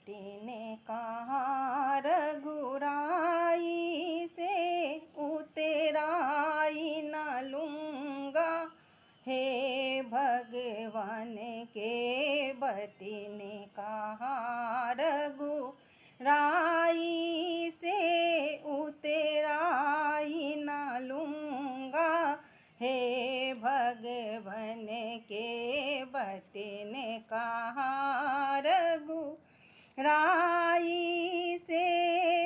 ने कहा रघुराई से उतराई न लूँगा। हे भगवान के बटी ने कहा रघुराई से उतराई न लूँगा। हे भगवान के बटी ने कहा रघुराई से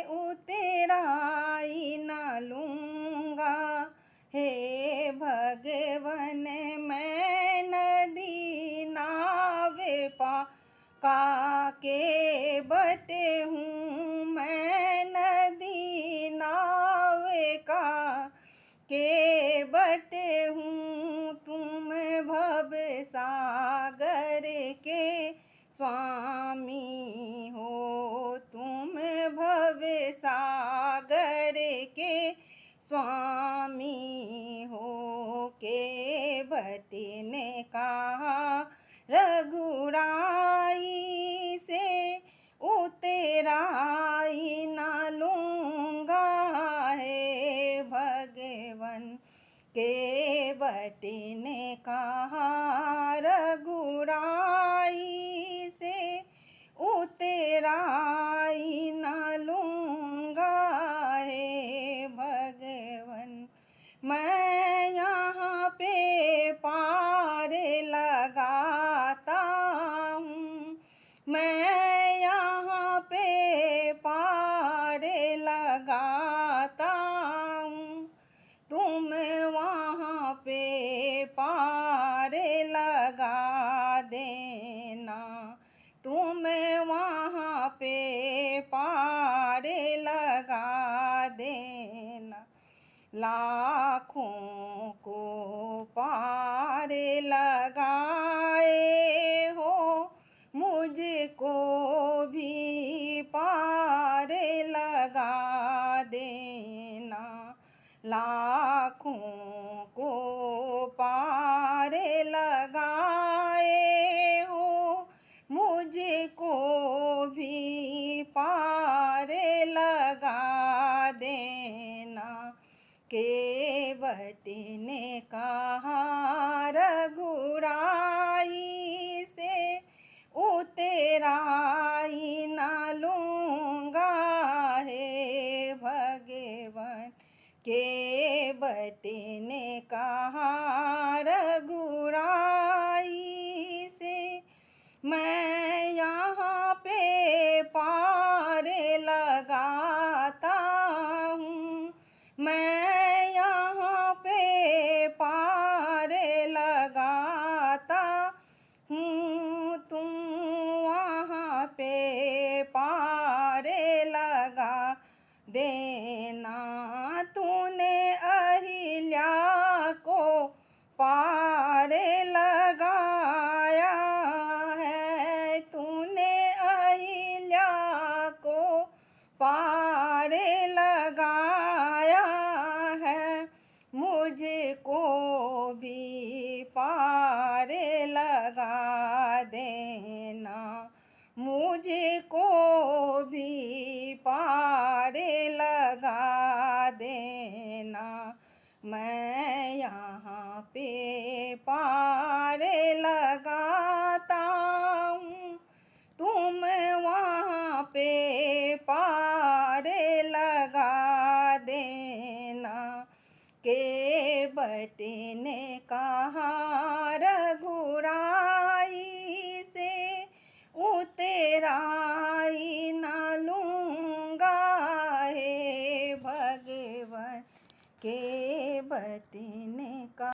उतराई न लूँगा। हे भगवान मैं नदी नावे का के बटे हूँ। मैं नदी नावे का के बटे हूँ। तुम भव सागर के स्वामी हो। तुम भव सागर के स्वामी हो। के बटी ने कहा रघुराई से उतराई न लूँगा। हे भगवान के बटी ने कहा रघुराई से उतराई न लूँगा। हे भगवान मैं यहाँ पे पार लगाता हूँ। मैं यहाँ पे पार लगाता हूँ। तुम वहाँ पे पार लगा देना। तुम वहाँ पे पार लगा देना। लाखों को पार लगाए हो मुझको भी पार लगा देना। लाखों को पार लगाए हो मुझको भी पार लगा देना। के बटी ने कहा रघुराई से उतराई न लूँगा। हे भगवान के बटी ने कहा रघुराई से मैं यहाँ पे पार लगाता हूँ। मैं यहाँ पे पार लगाता हूँ। तुम वहाँ पे पार लगा देना। तूने अहिल्या को पार लगाया है। तूने अहिल्या को पार लगाया है। मुझको भी पार लगा देना। मुझको भी पार लगा देना। मैं यहाँ पे पार लगाता हूँ। तुम वहाँ पे पार लगा देना। के बटी ने कहा रघुराई से उतराई न लूँगा। हे भगवान के बटी ने कहा